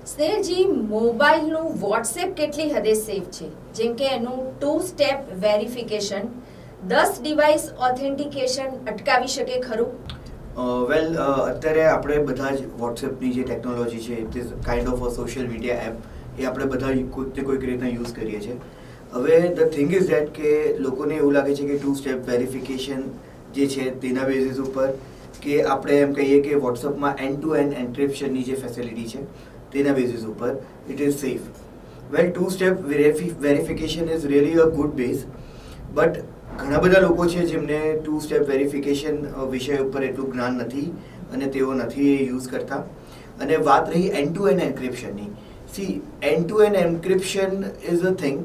સ્નેહજી, મોબાઈલનું WhatsApp કેટલી હદે safe છે? જેમ કે એનું 2 સ્ટેપ વેરિફિકેશન 10 ડિવાઇસ ઓથેન્ટિકેશન અટકાવી શકે ખરું? અત્યારે આપણે બધા જ વોટ્સએપની જે ટેકનોલોજી છે it is kind of a social media app, એ આપણે બધા કોઈક રીતના યુઝ કરીએ છીએ. હવે ધ થિંગ ઇઝ ધેટ કે લોકોને એવું લાગે છે કે 2 સ્ટેપ વેરિફિકેશન જે છે તેના બેઝિસ ઉપર કે આપણે એમ કહીએ કે વોટ્સઅપમાં એન્ડ ટુ એન્ડ એન્ક્રિપ્શનની જે ફેસિલિટી છે તેના બેઝિસ ઉપર it is safe. 2 step verification is really a good base, but ઘણા બધા લોકો છે જેમને 2 સ્ટેપ વેરિફિકેશન વિષય ઉપર એટલું જ્ઞાન નથી અને તેઓ નથી યુઝ કરતા. અને વાત રહી એન્ડ ટુ એન્ડ એન્ક્રિપ્શનની, see end to end encryption is a thing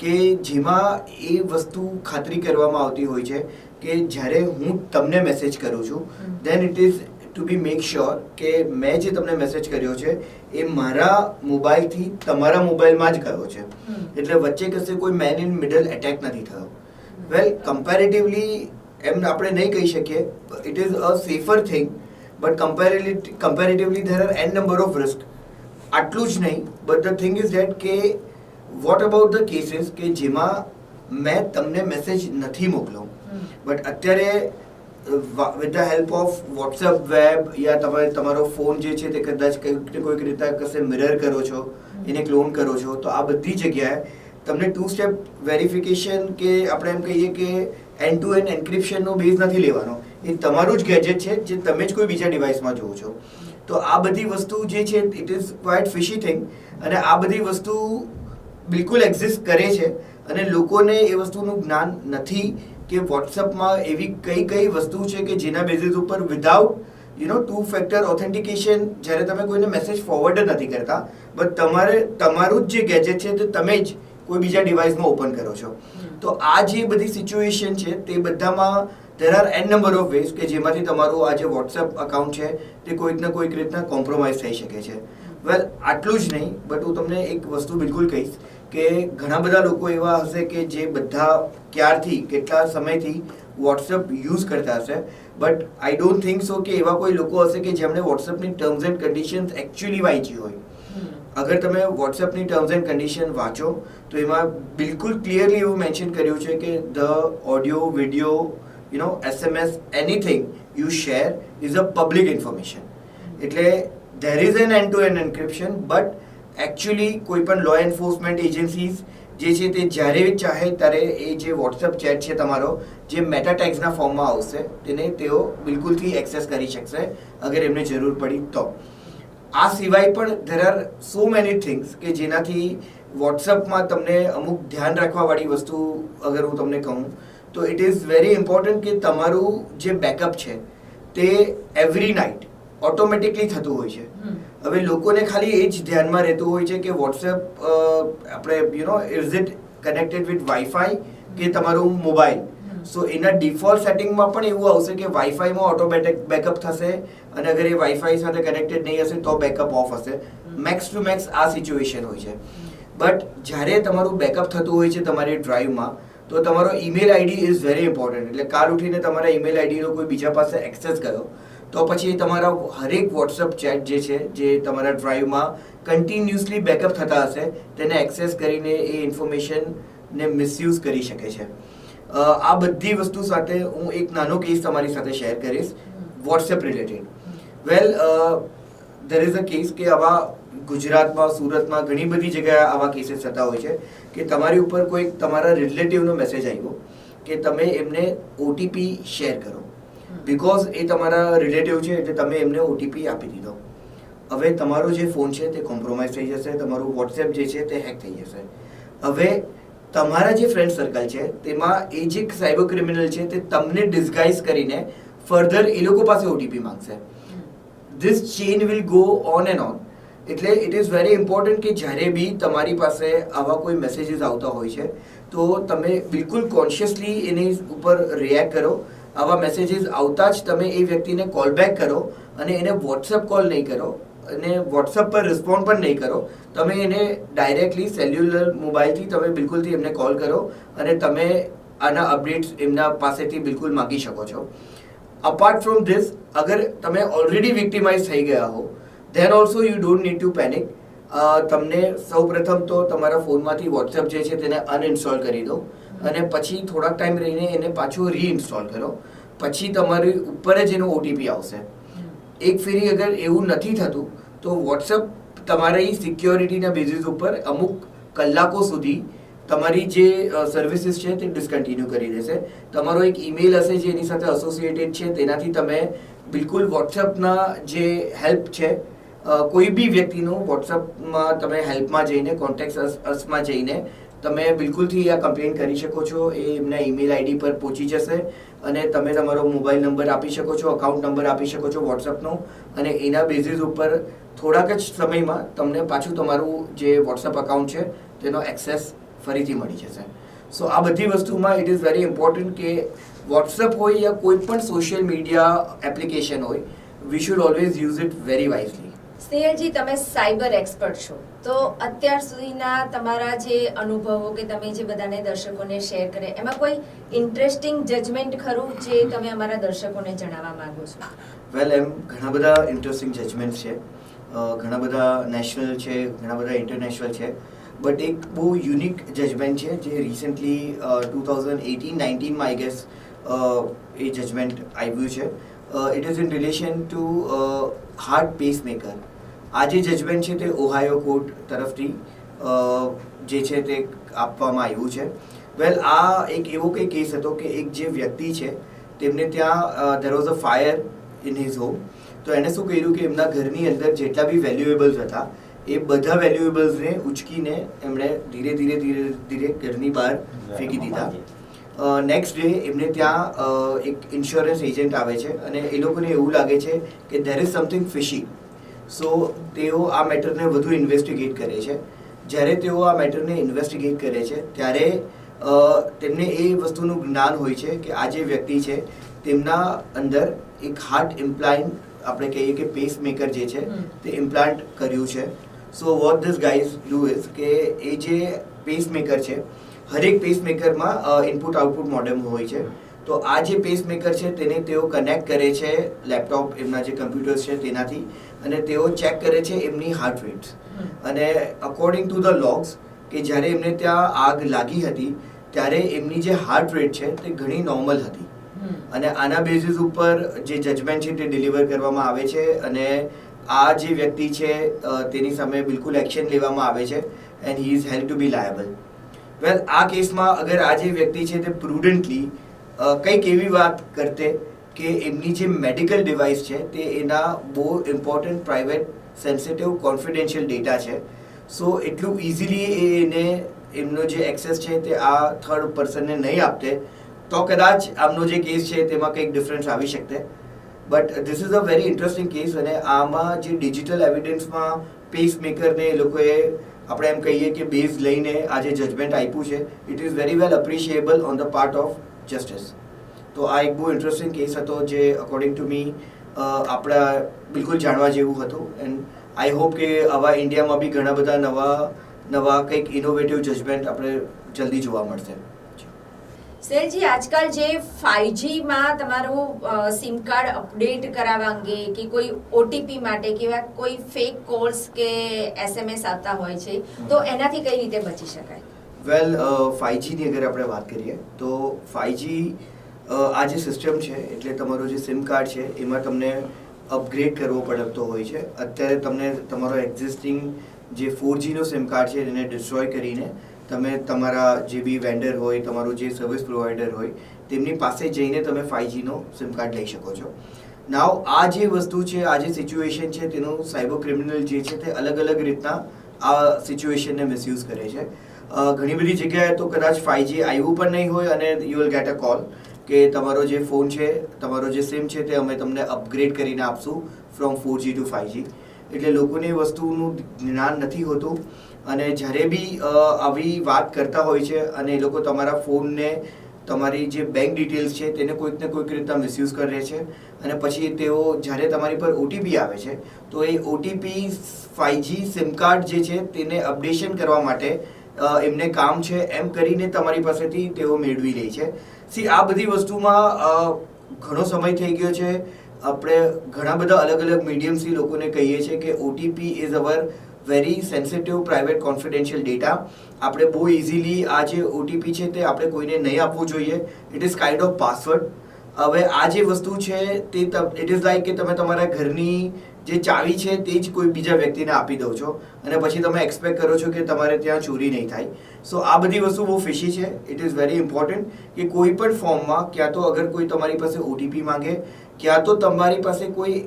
કે જેમાં એ વસ્તુ ખાતરી કરવામાં આવતી હોય છે કે જ્યારે હું તમને મેસેજ કરું છું then it is to be make sure કે મેં જે તમને મેસેજ કર્યો છે એ મારા મોબાઈલથી તમારા મોબાઈલમાં જ ગયો છે, એટલે વચ્ચે કશે કોઈ મેન ઇન મિડલ એટેક નથી થયો. કમ્પેરેટિવલી એમ આપણે નહીં કહી શકીએ it is a safer thing, but comparatively there are an number of risk. આટલું જ નહીં, but the thing is that કે વોટ અબાઉટ ધ કેસીસ કે જેમાં મેં તમને મેસેજ નથી મોકલ્યો બટ અત્યારે with the help of WhatsApp web યા તમે તમારો ફોન જે છે તે કદાચ કોઈક રીતે કશે મિરર કરો છો, એને ક્લોન કરો છો, તો આ બધી જગ્યાએ તમને 2 સ્ટેપ વેરિફિકેશન કે આપણે એમ કહીએ કે એન્ડ ટુ એન્ડ એન્ક્રિપ્શનનો બેઝ નથી લેવાનો. એ તમારું જ ગેજેટ છે જે તમે જ કોઈ બીજા ડિવાઇસમાં જોવો છો. તો આ બધી વસ્તુ જે છે ઇટ ઇઝ ક્વાઇટ ફિશી થિંગ, અને આ બધી વસ્તુ બિલકુલ એક્ઝિસ્ટ કરે છે અને લોકોને એ વસ્તુનું જ્ઞાન નથી કે વોટ્સઅપમાં એવી કઈ વસ્તુ છે કે જેના બેઝિસ ઉપર વિધાઉટ 2 ફેક્ટર ઓથેન્ટિકેશન જ્યારે તમે કોઈને મેસેજ ફોરવર્ડ જ નથી કરતા, બટ તમારું જ જે ગેજેટ છે તે તમે જ કોઈ બીજા ડિવાઇસમાં ઓપન કરો છો. તો આ જે બધી સિચ્યુએશન છે તે બધામાં there are an number of ways કે જેમાંથી તમારું આ જે વોટ્સએપ અકાઉન્ટ છે તે કોઈક રીતના કોમ્પ્રોમાઇઝ થઈ શકે છે. આટલું જ નહીં, બટ હું તમને એક વસ્તુ બિલકુલ કહીશ કે ઘણા બધા લોકો એવા હશે કે જે બધા ક્યારથી કેટલા સમયથી વોટ્સએપ યુઝ કરતા હશે, but I don't think so કે એવા કોઈ લોકો હશે કે જેમણે વોટ્સએપની ટર્મ્સ એન્ડ કન્ડિશન્સ એકચ્યુઅલી વાંચી હોય. અગર તમે વોટ્સએપની ટર્મ્સ એન્ડ કન્ડિશન વાંચો તો એમાં બિલકુલ ક્લિયરલી એવું મેન્શન કર્યું છે કે the audio video SMS anything you share is a public information. એટલે there is an end-to-end encryption, but actually કોઈ પણ લો એન્ફોર્સમેન્ટ એજન્સીઝ જે છે તે જ્યારે ચાહે ત્યારે એ જે વોટ્સએપ ચેટ છે તમારો જે મેટા ટેગ્સના ફોર્મમાં આવશે તેને તેઓ બિલકુલથી એક્સેસ કરી શકશે અગર એમને જરૂર પડી તો. આ સિવાય પણ there are so many things કે જેનાથી વોટ્સએપમાં તમને અમુક ધ્યાન રાખવાવાળી વસ્તુ અગર હું તમને કહું તો ઇટ ઇઝ વેરી ઇમ્પોર્ટન્ટ કે તમારું જે બેકઅપ છે તે એવરી નાઇટ ઓટોમેટિકલી થતું હોય છે. હવે લોકોને ખાલી એ જ ધ્યાનમાં રહેતું હોય છે કે વોટ્સએપ આપણે is it connected with wifi કે તમારું મોબાઈલ. સો એના ડિફોલ્ટ સેટિંગમાં પણ એવું આવશે કે વાઈફાઈમાં ઓટોમેટિક બેકઅપ થશે અને અગર એ વાઈફાઈ સાથે કનેક્ટેડ નહીં હશે તો બેકઅપ ઓફ હશે. મેક્સ ટુ મેક્સ આ સિચ્યુએશન હોય છે. બટ જ્યારે તમારું બેકઅપ થતું હોય છે તમારી ડ્રાઈવમાં તો તમારો email ID is very important. એટલે કાલ ઉઠીને તમારા ઈમેલ આઈડીનો કોઈ બીજા પાસે એક્સેસ કર્યો તો પછી તમારા હરેક વોટ્સઅપ ચેટ જે છે જે તમારા ડ્રાઈવમાં કન્ટિન્યુઅસલી બેકઅપ થતા હશે તેને એક્સેસ કરીને એ ઇન્ફોર્મેશનને મિસયુઝ કરી શકે છે. આ બધી વસ્તુ સાથે હું એક નાનો કેસ તમારી સાથે શેર કરીશ WhatsApp related. There is a case કે આવા ગુજરાતમાં સુરતમાં ઘણી બધી જગ્યાએ આવા કેસીસ થતા હોય છે કે તમારી ઉપર કોઈક તમારા રિલેટિવનો મેસેજ આવ્યો કે તમે એમને OTP શેર કરો બિકોઝ એ તમારા રિલેટિવ છે એટલે તમે એમને OTP આપી દીધો. હવે તમારો જે ફોન છે તે કોમ્પ્રોમાઇઝ થઈ જશે, તમારું વોટ્સએપ જે છે તે હેક થઈ જશે. હવે તમારા જે ફ્રેન્ડ સર્કલ છે તેમાં એ જે સાયબર ક્રિમિનલ છે તે તમને ડિસ્ગાઇઝ કરીને ફર્ધર એ લોકો પાસે OTP માંગશે. This chain will go on and on. એટલે ઇટ ઇઝ વેરી ઇમ્પોર્ટન્ટ કે જ્યારે બી તમારી પાસે આવા કોઈ મેસેજીસ આવતા હોય છે તો તમે બિલકુલ કોન્શિયસલી એની ઉપર રિએક્ટ કરો. આવા મેસેજીસ આવતા જ તમે એ વ્યક્તિને કોલ બેક કરો અને એને વોટ્સએપ કોલ નહીં કરો અને વોટ્સએપ પર રિસ્પોન્ડ પણ નહીં કરો. તમે એને ડાયરેક્ટલી સેલ્યુલર મોબાઈલથી તમે બિલકુલથી એમને કોલ કરો અને તમે આના અપડેટ્સ એમના પાસેથી બિલકુલ માગી શકો છો. અપાર્ટ ફ્રોમ ધીસ, અગર તમે ઓલરેડી વિક્ટિમાઇઝ થઈ ગયા હો then also you don't need to panic. તમને સૌપ્રથમ તો તમારા ફોનમાંથી વોટ્સએપ જે છે તેને અનઇન્સ્ટોલ કરી દો અને પછી થોડાક ટાઈમ રહીને એને પાછું રીઇન્સ્ટોલ કરો. પછી તમારી ઉપર જ એનો ઓટીપી આવશે. એક ફેરી અગર એવું નથી થતું તો વોટ્સએપ તમારી સિક્યોરિટીના બેઝિસ ઉપર અમુક કલાકો સુધી તમારી જે સર્વિસીસ છે તે ડિસકન્ટિન્યુ કરી દેશે. તમારો એક ઈમેલ હશે જે એની સાથે એસોસિએટેડ છે, તેનાથી તમે બિલકુલ વોટ્સએપના જે હેલ્પ છે કોઈ બી વ્યક્તિનું વોટ્સએપમાં તમે હેલ્પમાં જઈને કોન્ટેક્ટ અસમાં જઈને તમે બિલકુલથી આ કમ્પ્લેન કરી શકો છો. એ એમના ઈમેલ આઈડી પર પહોંચી જશે અને તમે તમારો મોબાઈલ નંબર આપી શકો છો, અકાઉન્ટ નંબર આપી શકો છો વોટ્સએપનો, અને એના બેઝિસ ઉપર થોડાક જ સમયમાં તમને પાછું તમારું જે વોટ્સએપ અકાઉન્ટ છે તેનો એક્સેસ ફરીથી મળી જશે. સો આ બધી વસ્તુમાં ઇટ ઇઝ વેરી ઇમ્પોર્ટન્ટ કે વોટ્સએપ હોય યા કોઈ પણ સોશિયલ મીડિયા એપ્લિકેશન હોય, we should always use it very wisely. સ્નેહલજી, તમે સાયબર એક્સપર્ટ છો, તો અત્યાર સુધીના તમારા જે અનુભવો કે તમે જે બધાને દર્શકોને શેર કરે, એમાં કોઈ ઇન્ટરેસ્ટિંગ જજમેન્ટ ખરું જે તમે અમારા દર્શકોને જણાવવા માંગો છો? વેલ, એમ ઘણા બધા ઇન્ટરેસ્ટિંગ જજમેન્ટ છે, ઘણા બધા નેશનલ છે, ઘણા બધા ઇન્ટરનેશનલ છે, બટ એક બહુ યુનિક જજમેન્ટ છે જે રિસેન્ટલી 2018-19 આઈ ગેસ એ જજમેન્ટ આવ્યું છે. It is in relation to heart pacemaker. આ જે જજમેન્ટ છે તે ઓહાયો કોર્ટ તરફથી જે છે તે આપવામાં આવ્યું છે. વેલ, આ એક એવો કંઈ કેસ હતો કે એક જે વ્યક્તિ છે તેમને ત્યાં there was a fire in his home. તો એણે શું કર્યું કે એમના ઘરની અંદર જેટલા બી વેલ્યુએબલ્સ હતા એ બધા વેલ્યુએબલ્સને ઉચકીને એમણે ધીરે ધીરે ધીરે ધીરે ઘરની બહાર ફેંકી દીધા. નેક્સ્ટ ડે એમને ત્યાં એક ઇન્સ્યોરન્સ એજન્ટ આવે છે અને એ લોકોને એવું લાગે છે કે ધેર ઇઝ સમથિંગ ફિશી. સો તેઓ આ મેટરને વધુ ઇન્વેસ્ટિગેટ કરે છે. જ્યારે તેઓ આ મેટરને ઇન્વેસ્ટિગેટ કરે છે ત્યારે તેમને એ વસ્તુનું જ્ઞાન હોય છે કે આ જે વ્યક્તિ છે તેમના અંદર એક હાર્ટ ઇમ્પ્લાન્ટ, આપણે કહીએ કે પેસમેકર જે છે તે ઇમ્પ્લાન્ટ કર્યું છે. So what this guys do is કે એ જે પેસમેકર છે, હરેક પેસમેકરમાં ઇનપુટ આઉટપુટ મોડેમ હોય છે. તો આ જે પેસમેકર છે તેને તેઓ કનેક્ટ કરે છે લેપટોપ, એમના જે કમ્પ્યુટર્સ છે તેનાથી, અને તેઓ ચેક કરે છે એમની હાર્ટ રેટ્સ. અને અકોર્ડિંગ ટુ ધ લોગ્સ કે જ્યારે એમને ત્યાં આગ લાગી હતી ત્યારે એમની જે હાર્ટ રેટ છે તે ઘણી નોર્મલ હતી. અને આના બેઝિસ ઉપર જે જજમેન્ટ છે તે ડિલિવર કરવામાં આવે છે અને આ જે વ્યક્તિ છે તેની સામે બિલકુલ એક્શન લેવામાં આવે છે and he is held to be liable. Well, આ કેસમાં અગર આ જે વ્યક્તિ છે તે પ્રુડન્ટલી કંઈક એવી વાત કરતે કે એમની જે મેડિકલ ડિવાઇસ છે તે એના બહુ important private sensitive confidential data છે. સો એટલું ઇઝીલી એને એમનો જે એક્સેસ છે તે આ થર્ડ પર્સનને નહીં આપતે તો કદાચ આમનો જે કેસ છે તેમાં કંઈક ડિફરન્સ આવી શકતે. But this is a very interesting case. અને આમાં જે ડિજિટલ એવિડન્સમાં પેસમેકરને એ લોકોએ આપણે એમ કહીએ કે બેઝ લઈને આ જે જજમેન્ટ આપ્યું છે, it is very well appreciable on the part of justice. તો આ એક બહુ ઇન્ટરેસ્ટિંગ કેસ હતો જે અકોર્ડિંગ ટુ મી આપણા બિલકુલ જાણવા જેવું હતું. એન્ડ આઈ હોપ કે આવા ઇન્ડિયામાં બી ઘણા બધા નવા કંઈક ઇનોવેટિવ જજમેન્ટ આપણે જલ્દી જોવા મળશે. સેલજી, આજકાલ જે 5G માં તમારું સિમ કાર્ડ અપડેટ કરાવવા અંગે કે કોઈ ઓટીપી માટે કે કોઈ ફેક કોલ્સ કે SMS આવતા હોય છે, તો એનાથી કઈ રીતે બચી શકાય? વેલ, 5G ની અગર આપણે વાત કરીએ તો 5G આ જે સિસ્ટમ છે એટલે તમારું જે સિમ કાર્ડ છે એમાં તમને અપગ્રેડ કરવો પડતો હોય છે. અત્યારે તમને તમારો એક્ઝિસ્ટિંગ જે 4G નો સિમ કાર્ડ છે એને ડિસ્ટ્રોય કરીને તમે તમારા જે બી વેન્ડર હોય, તમારું જે સર્વિસ પ્રોવાઈડર હોય તેમની પાસે જઈને તમે 5G નો સિમ કાર્ડ લઈ શકો છો. નાવ આ જે વસ્તુ છે, આ જે સિચ્યુએશન છે તેનું સાયબર ક્રિમિનલ જે છે તે અલગ અલગ રીતના આ સિચ્યુએશનને મિસયુઝ કરે છે. ઘણી બધી જગ્યાએ તો કદાચ 5G આવ્યું પણ નહીં હોય અને you will get a call કે તમારો જે ફોન છે, તમારો જે સિમ છે તે અમે તમને અપગ્રેડ કરીને આપશું ફ્રોમ 4G ટુ 5G. એટલે લોકોને એ વસ્તુનું જ્ઞાન નથી હોતું અને જ્યારે બી આવી વાત કરતા હોય છે અને એ લોકો તમારા ફોનને, તમારી જે બેંક ડિટેલ્સ છે તેને કોઈક ને કોઈક રીતના મિસયુઝ કરે છે અને પછી તેઓ જ્યારે તમારી પર ઓટીપી આવે છે તો એ ઓટીપી 5G સિમ કાર્ડ જે છે તેને અપડેશન કરવા માટે એમને કામ છે એમ કરીને તમારી પાસેથી તેઓ મેળવી લે છે. આ બધી વસ્તુમાં ઘણો સમય થઈ ગયો છે. આપણે ઘણા બધા અલગ અલગ મીડિયમથી લોકોને કહીએ છીએ કે OTP is our very sensitive private confidential data. આપણે બહુ ઇઝીલી આ જે ઓટીપી છે તે આપણે કોઈને નહીં આપવું જોઈએ. It is kind of password. હવે આ જે વસ્તુ છે તે ઇટ ઇઝ લાઈક કે તમે તમારા ઘરની જે ચાવી છે તે જ કોઈ બીજા વ્યક્તિને આપી દો છો અને પછી તમે એક્સપેક્ટ કરો છો કે તમારે ત્યાં ચોરી નહીં થાય. સો આ બધી વસ્તુ બહુ ફિશી છે. ઇટ ઇઝ વેરી ઇમ્પોર્ટન્ટ કે કોઈ પણ ફોર્મમાં ક્યાં તો અગર કોઈ તમારી પાસે ઓટીપી માંગે, ક્યાં તો તમારી પાસે કોઈ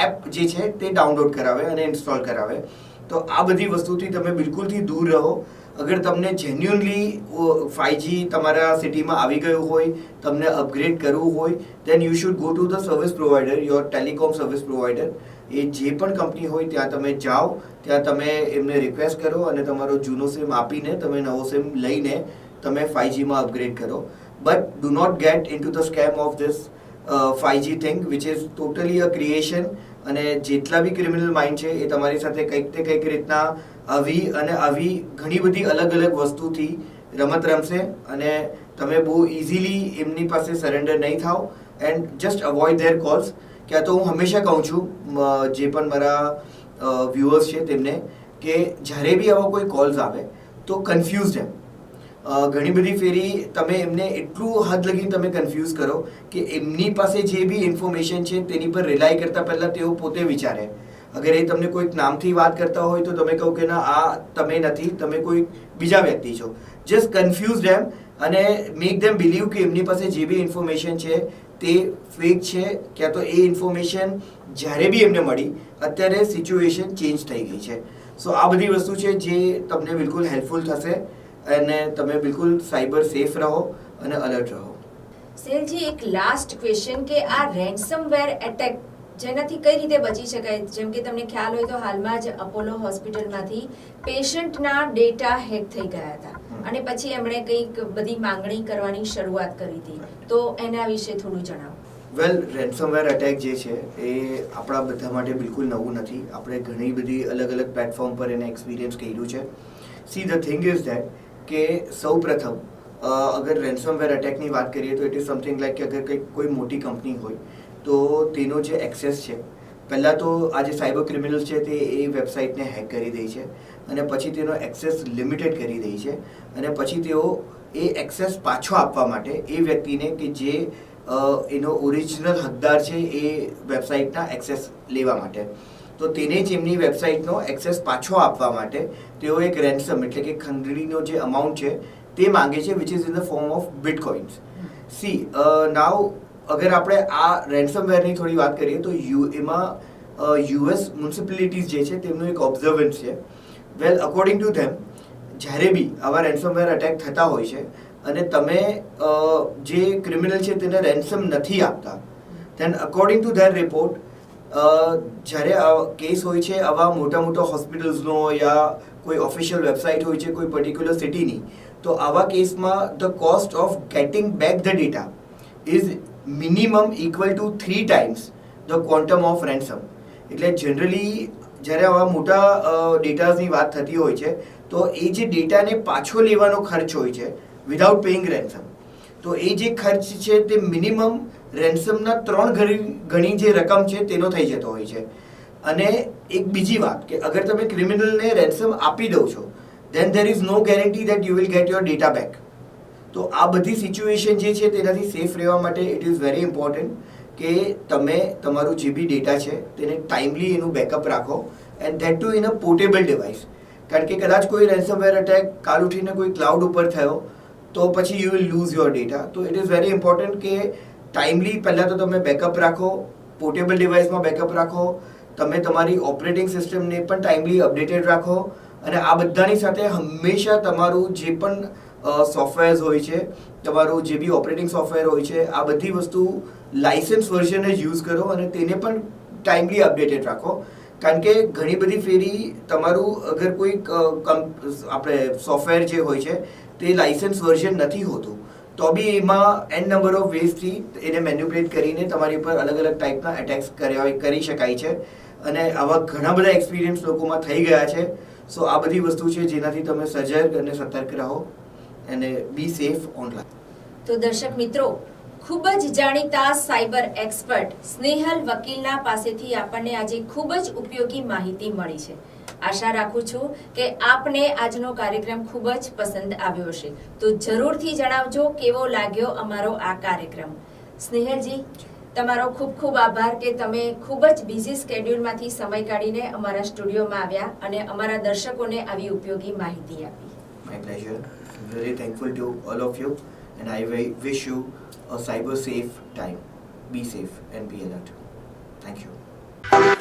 એપ જે છે તે ડાઉનલોડ કરાવે અને ઇન્સ્ટોલ કરાવે. તો આ બધી વસ્તુથી તમે બિલકુલથી દૂર રહો. અગર તમને જેન્યુઅનલી 5G તમારા સિટીમાં આવી ગયું હોય, તમને અપગ્રેડ કરવું હોય, then you should go to the service provider, your telecom service provider. એ જે પણ કંપની હોય ત્યાં તમે જાઓ, ત્યાં તમે એમને રિક્વેસ્ટ કરો અને તમારો જૂનો સિમ આપીને તમે નવો સિમ લઈને તમે 5Gમાં અપગ્રેડ કરો. But do not get into the scam of this 5G thing which is totally a creation. અને જેટલા બી ક્રિમિનલ માઇન્ડ છે એ તમારી સાથે કંઈક રીતના આવી ઘણી બધી અલગ અલગ વસ્તુથી રમત રમશે અને તમે બહુ ઇઝીલી એમની પાસે સરેન્ડર નહીં થાવ. And just avoid their calls. ક્યાં તો હું હંમેશા કહું છું જે પણ મારા વ્યુઅર્સ છે તેમને કે જ્યારે બી આવા કોઈ કોલ્સ આવે તો કન્ફ્યુઝડ એમ. ઘણી બધી ફેરી તમે એમને એટલું હદ લગી તમે કન્ફ્યુઝ કરો કે એમની પાસે જે બી ઇન્ફોર્મેશન છે તેની પર રિલાય કરતા પહેલાં તેઓ પોતે વિચારે. અગર એ તમને કોઈક નામથી વાત કરતા હોય તો તમે કહો કે ના, આ તમે નથી, તમે કોઈ બીજા વ્યક્તિ છો. જસ્ટ કન્ફ્યુઝડ એમ અને મેક ધેમ બિલીવ કે એમની પાસે જે બી ઇન્ફોર્મેશન છે તે ફેક છે. ક્યાં તો એ ઇન્ફોર્મેશન જ્યારે બી એમને મળી, અત્યારે સિચ્યુએશન ચેન્જ થઈ ગઈ છે. સો આ બધી વસ્તુ છે જે તમને બિલકુલ હેલ્પફુલ થશે અને તમે બિલકુલ સાયબર સેફ રહો અને અલર્ટ રહો. સેલજી, એક લાસ્ટ ક્વેશ્ચન કે આ રેન્સમવેર એટેક જેનાથી કઈ રીતે બચી શકાય? જેમ કે તમને ખ્યાલ હોય તો હાલમાં જ અપોલો હોસ્પિટલમાંથી પેશન્ટના ડેટા હેક થઈ ગયા હતા અને પછી એમણે કંઈક બધી માંગણી કરવાની શરૂઆત કરી હતી. તો એના વિશે થોડું જણાવો. વેલ, રેન્સમવેર અટેક જે છે એ આપણા બધા માટે બિલકુલ નવું નથી. આપણે ઘણી બધી અલગ અલગ પ્લેટફોર્મ પર એને એક્સપિરિયન્સ કર્યું છે. See the thing is that કે સૌ પ્રથમ અગર રેન્સમવેર અટેકની વાત કરીએ તો ઇટ ઇઝ સમથિંગ લાઈક કે અગર કંઈક કોઈ મોટી કંપની હોય તો તેનો જે એક્સેસ છે, પહેલાં તો આ જે સાયબર ક્રિમિનલ્સ છે તે એ વેબસાઇટને હેક કરી દે છે અને પછી તેનો એક્સેસ લિમિટેડ કરી દે છે અને પછી તેઓ એ એક્સેસ પાછો આપવા માટે એ વ્યક્તિને કે જે એનો ઓરિજિનલ હકદાર છે એ વેબસાઇટના એક્સેસ લેવા માટે, તો તેને જ એમની વેબસાઇટનો એક્સેસ પાછો આપવા માટે તેઓ એક રેન્સમ એટલે કે ખંડણીનો જે અમાઉન્ટ છે તે માંગે છે, which is in the form of bitcoins. See now અગર આપણે આ રેન્સમવેરની થોડી વાત કરીએ તો એમાં યુએસ મ્યુનિસિપાલિટીઝ જે છે તેમનું એક ઓબ્ઝર્વન્સ છે. વેલ, અકોર્ડિંગ ટુ ધેમ જ્યારે બી આવા રેન્સમવેર અટેક થતા હોય છે અને તમે જે ક્રિમિનલ છે તેને રેન્સમ નથી આપતા, then according to their report જ્યારે કેસ હોય છે આવા મોટા મોટા હોસ્પિટલ્સનો યા કોઈ ઓફિશિયલ વેબસાઇટ હોય છે કોઈ પર્ટિક્યુલર સિટીની, તો આવા કેસમાં the cost of getting back the data is minimum equal to 3 times the quantum of ransom. એટલે જનરલી જ્યારે આવા મોટા ડેટાની વાત થતી હોય છે તો એ જે ડેટાને પાછો લેવાનો ખર્ચ હોય છે વિધાઉટ પેઇંગ રેન્સમ, તો એ જે ખર્ચ છે તે મિનિમમ રેન્સમના 3 ગણી જે રકમ છે તેનો થઈ જતો હોય છે. અને એક બીજી વાત કે અગર તમે ક્રિમિનલને રેન્સમ આપી દો છો, then there is no guarantee that you will get your data back. તો આ બધી સિચ્યુએશન જે છે તેનાથી સેફ રહેવા માટે ઇટ ઇઝ વેરી ઇમ્પોર્ટન્ટ કે તમે તમારું જે બી ડેટા છે તેને ટાઈમલી એનું બેકઅપ રાખો and that two in a portable device. કારણ કે કદાચ કોઈ રેન્સમવેર અટેક કાલ ઉઠીને કોઈ ક્લાઉડ ઉપર થયો તો પછી you will lose your data. તો ઇટ ઇઝ વેરી ઇમ્પોર્ટન્ટ કે ટાઈમલી પહેલાં તો તમે બેકઅપ રાખો, પોર્ટેબલ ડિવાઇસમાં બેકઅપ રાખો, તમે તમારી ઓપરેટિંગ સિસ્ટમને પણ ટાઈમલી અપડેટેડ રાખો અને આ બધાની સાથે હંમેશા તમારું જે પણ સોફ્ટવેર્સ હોય છે, તમારું જે બી ઓપરેટિંગ સોફ્ટવેર હોય છે, આ બધી વસ્તુ લાઇસન્સ વર્ઝન જ યુઝ કરો અને તેને પણ ટાઈમલી અપડેટેડ રાખો. કારણ કે ઘણી બધી ફેરી તમારું અગર કોઈક આપણે સોફ્ટવેર જે હોય છે તે લાઇસન્સ વર્ઝન નથી હોતું તો બી એમાં n નંબર ઓફ વેઝથી એને મેન્યુપ્યુલેટ કરીને તમારી ઉપર અલગ અલગ ટાઈપના એટેક્સ કરી શકાય છે અને આવા ઘણા બધા એક્સપિરિયન્સ લોકોમાં થઈ ગયા છે. સો આ બધી વસ્તુ છે જેનાથી તમે સજગ અને સતર્ક રહો અને બી સેફ ઓનલાઈન. તો દર્શક મિત્રો, ખૂબ જ જાણીતા સાયબર એક્સપર્ટ સ્નેહલ વકીલના પાસેથી આપણને આજે ખૂબ જ ઉપયોગી માહિતી મળી છે. આશા રાખું છું કે આપને આજનો કાર્યક્રમ ખૂબ જ પસંદ આવ્યો હશે. તો જરૂરથી જણાવજો કેવો લાગ્યો અમારો આ કાર્યક્રમ. સ્નેહલજી, તમારો ખૂબ ખૂબ આભાર કે તમે ખૂબ જ બિઝી સ્કેડ્યુલમાંથી સમય કાઢીને અમારા સ્ટુડિયોમાં આવ્યા અને અમારા દર્શકોને આવી ઉપયોગી માહિતી આપી. My pleasure. I'm very thankful to all of you, and I wish you a cyber safe time. Be safe and be alert. Thank you.